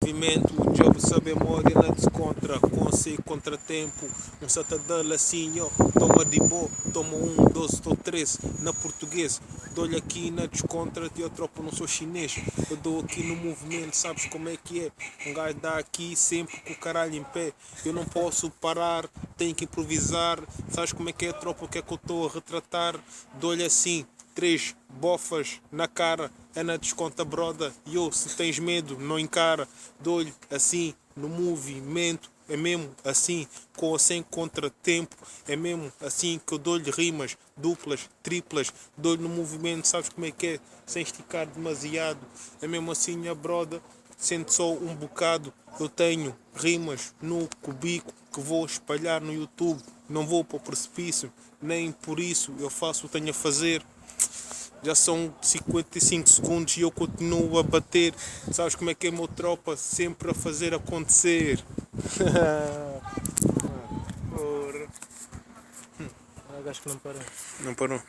movimento, o job sabe moda, ela descontra, conselho, contratempo, um satadal assim, ó, toma de boa, toma 12, estou 13, na português, dou-lhe aqui na descontra, eu tropa, não sou chinês, eu dou aqui no movimento, sabes como é que é, um gajo dá aqui sempre com o caralho em pé, eu não posso parar, tenho que improvisar, sabes como é que é, tropa, o que é que eu estou a retratar, dou-lhe assim, 3 bofas na cara, é na desconta broda, eu se tens medo não encara, dou-lhe assim no movimento, é mesmo assim, com ou sem contratempo, é mesmo assim que eu dou-lhe rimas, duplas, triplas, dou-lhe no movimento, sabes como é que é, sem esticar demasiado, é mesmo assim a broda, sente só um bocado, eu tenho rimas no cubico que vou espalhar no YouTube, não vou para o precipício, nem por isso eu faço o que tenho a fazer. Já são 55 segundos e eu continuo a bater. Sabes como é que é, meu tropa? Sempre a fazer acontecer. Porra. Acho que não parou. Não parou.